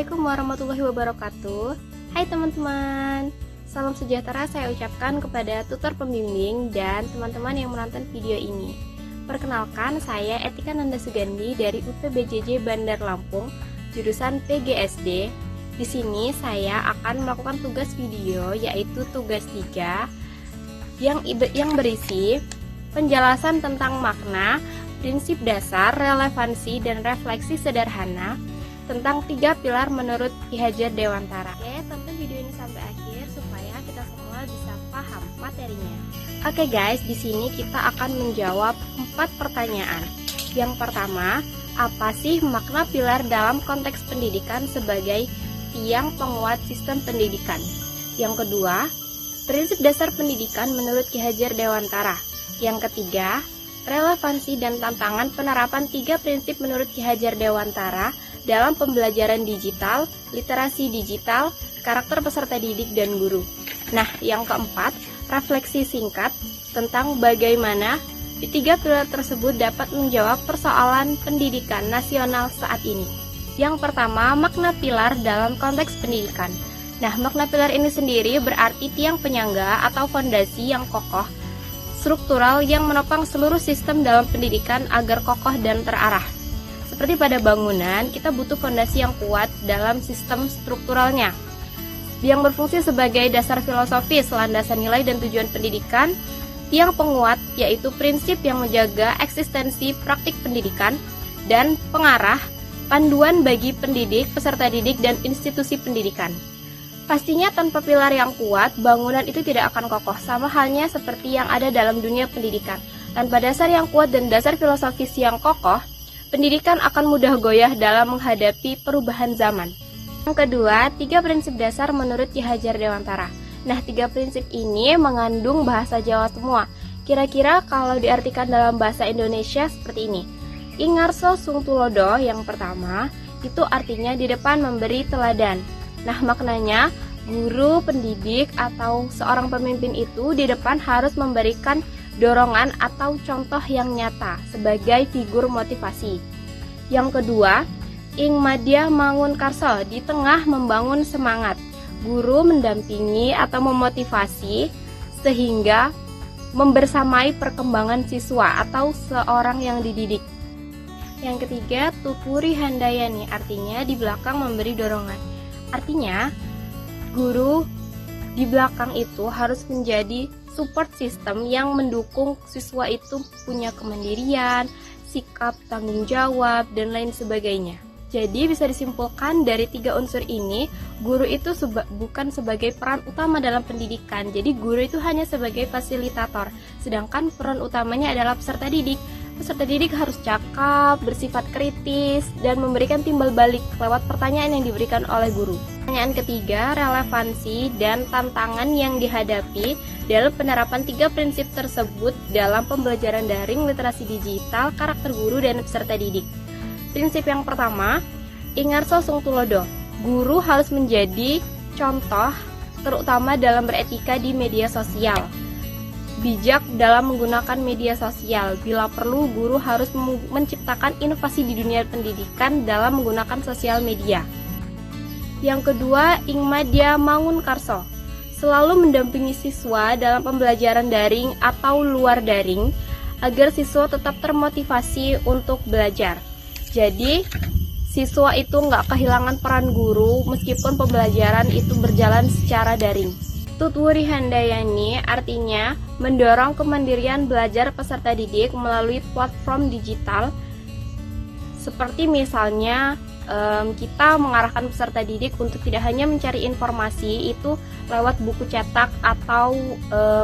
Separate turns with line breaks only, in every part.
Assalamualaikum warahmatullahi wabarakatuh. Hai teman-teman, salam sejahtera saya ucapkan kepada tutor pembimbing dan teman-teman yang menonton video ini. Perkenalkan, saya Etika Nanda Sugandi dari UPBJJ Bandar Lampung, jurusan PGSD. Di sini saya akan melakukan tugas video, yaitu tugas 3 yang berisi penjelasan tentang makna, prinsip dasar, relevansi, dan refleksi sederhana tentang 3 pilar menurut Ki Hajar Dewantara. Oke, tonton video ini sampai akhir supaya kita semua bisa paham materinya. Oke guys, di sini kita akan menjawab 4 pertanyaan. Yang pertama, apa sih makna pilar dalam konteks pendidikan sebagai tiang penguat sistem pendidikan? Yang kedua, prinsip dasar pendidikan menurut Ki Hajar Dewantara. Yang ketiga, relevansi dan tantangan penerapan 3 prinsip menurut Ki Hajar Dewantara dalam pembelajaran digital, literasi digital, karakter peserta didik dan guru. Nah, yang keempat, refleksi singkat tentang bagaimana 3 pilar tersebut dapat menjawab persoalan pendidikan nasional saat ini. Yang pertama, makna pilar dalam konteks pendidikan. Nah, makna pilar ini sendiri berarti tiang penyangga atau fondasi yang kokoh, struktural yang menopang seluruh sistem dalam pendidikan agar kokoh dan terarah. Seperti pada bangunan, kita butuh fondasi yang kuat dalam sistem strukturalnya, yang berfungsi sebagai dasar filosofis, landasan nilai dan tujuan pendidikan. Tiang penguat yaitu prinsip yang menjaga eksistensi praktik pendidikan dan pengarah, panduan bagi pendidik, peserta didik, dan institusi pendidikan. Pastinya tanpa pilar yang kuat, bangunan itu tidak akan kokoh, sama halnya seperti yang ada dalam dunia pendidikan. Tanpa dasar yang kuat dan dasar filosofis yang kokoh, pendidikan akan mudah goyah dalam menghadapi perubahan zaman. Yang kedua, 3 prinsip dasar menurut Ki Hajar Dewantara. Nah, 3 prinsip ini mengandung bahasa Jawa semua. Kira-kira kalau diartikan dalam bahasa Indonesia seperti ini. Ingarso sung tulodo yang pertama, itu artinya di depan memberi teladan. Nah, maknanya guru, pendidik, atau seorang pemimpin itu di depan harus memberikan dorongan atau contoh yang nyata sebagai figur motivasi. Yang kedua, ing madya mangun karso, di tengah membangun semangat. Guru mendampingi atau memotivasi sehingga membersamai perkembangan siswa atau seorang yang dididik. Yang ketiga, tuturi handayani, artinya di belakang memberi dorongan. Artinya, guru di belakang itu harus menjadi support system yang mendukung siswa itu punya kemandirian, sikap tanggung jawab, dan lain sebagainya. Jadi bisa disimpulkan dari 3 unsur ini, guru itu bukan sebagai peran utama dalam pendidikan. Jadi guru itu hanya sebagai fasilitator, sedangkan peran utamanya adalah peserta didik. Peserta didik harus cakap, bersifat kritis, dan memberikan timbal balik lewat pertanyaan yang diberikan oleh guru. Pertanyaan ketiga, relevansi dan tantangan yang dihadapi dalam penerapan 3 prinsip tersebut dalam pembelajaran daring, literasi digital, karakter guru, dan peserta didik. Prinsip yang pertama, ingarso sung tulodo. Guru harus menjadi contoh, terutama dalam beretika di media sosial. Bijak dalam menggunakan media sosial. Bila perlu, guru harus menciptakan inovasi di dunia pendidikan dalam menggunakan sosial media. Yang kedua, ing madya mangun karso. Selalu mendampingi siswa dalam pembelajaran daring atau luar daring agar siswa tetap termotivasi untuk belajar. Jadi, siswa itu nggak kehilangan peran guru meskipun pembelajaran itu berjalan secara daring. Tuturi handayani artinya mendorong kemandirian belajar peserta didik melalui platform digital. Seperti misalnya kita mengarahkan peserta didik untuk tidak hanya mencari informasi itu lewat buku cetak atau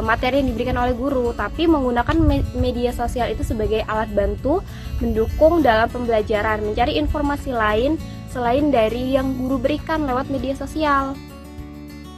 materi yang diberikan oleh guru, tapi menggunakan media sosial itu sebagai alat bantu mendukung dalam pembelajaran, mencari informasi lain selain dari yang guru berikan lewat media sosial.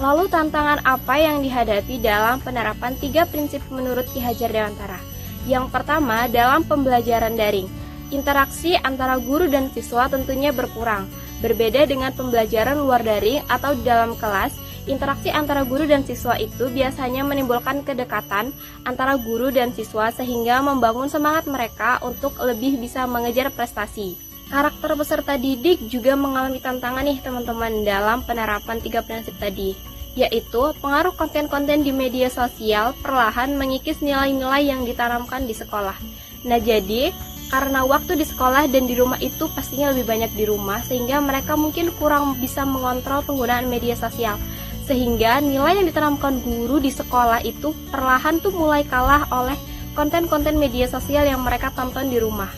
Lalu tantangan apa yang dihadapi dalam penerapan 3 prinsip menurut Ki Hajar Dewantara? Yang pertama, dalam pembelajaran daring, interaksi antara guru dan siswa tentunya berkurang. Berbeda dengan pembelajaran luar daring atau di dalam kelas, interaksi antara guru dan siswa itu biasanya menimbulkan kedekatan antara guru dan siswa sehingga membangun semangat mereka untuk lebih bisa mengejar prestasi. Karakter peserta didik juga mengalami tantangan nih teman-teman dalam penerapan 3 prinsip tadi, yaitu pengaruh konten-konten di media sosial perlahan mengikis nilai-nilai yang ditanamkan di sekolah. Nah jadi, karena waktu di sekolah dan di rumah itu pastinya lebih banyak di rumah, sehingga mereka mungkin kurang bisa mengontrol penggunaan media sosial. Sehingga nilai yang ditanamkan guru di sekolah itu perlahan tuh mulai kalah oleh konten-konten media sosial yang mereka tonton di rumah.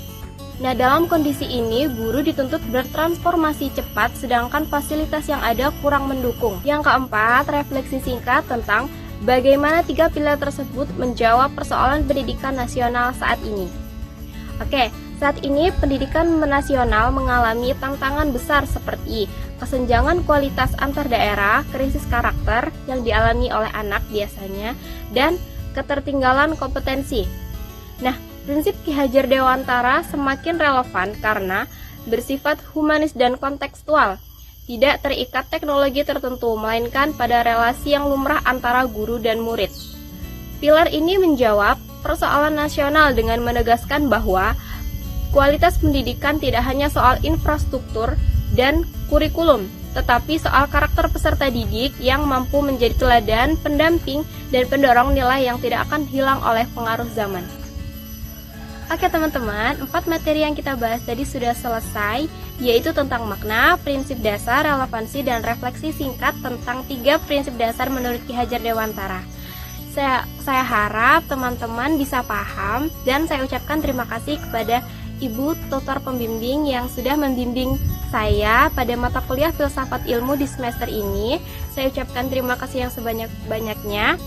Nah, dalam kondisi ini, guru dituntut bertransformasi cepat, sedangkan fasilitas yang ada kurang mendukung. Yang keempat, refleksi singkat tentang bagaimana 3 pilar tersebut menjawab persoalan pendidikan nasional saat ini. Oke, saat ini pendidikan nasional mengalami tantangan besar seperti kesenjangan kualitas antar daerah, krisis karakter yang dialami oleh anak biasanya, dan ketertinggalan kompetensi. Nah, prinsip Ki Hajar Dewantara semakin relevan karena bersifat humanis dan kontekstual, tidak terikat teknologi tertentu, melainkan pada relasi yang lumrah antara guru dan murid. Pilar ini menjawab persoalan nasional dengan menegaskan bahwa kualitas pendidikan tidak hanya soal infrastruktur dan kurikulum, tetapi soal karakter peserta didik yang mampu menjadi teladan, pendamping, dan pendorong nilai yang tidak akan hilang oleh pengaruh zaman. Oke teman-teman, 4 materi yang kita bahas tadi sudah selesai, yaitu tentang makna, prinsip dasar, relevansi, dan refleksi singkat tentang 3 prinsip dasar menurut Ki Hajar Dewantara. Saya harap teman-teman bisa paham, dan saya ucapkan terima kasih kepada Ibu Tutor Pembimbing yang sudah membimbing saya pada mata kuliah Filsafat Ilmu di semester ini. Saya ucapkan terima kasih yang sebanyak-banyaknya.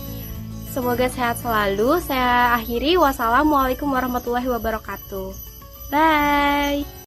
Semoga sehat selalu. Saya akhiri. Wassalamualaikum warahmatullahi wabarakatuh. Bye.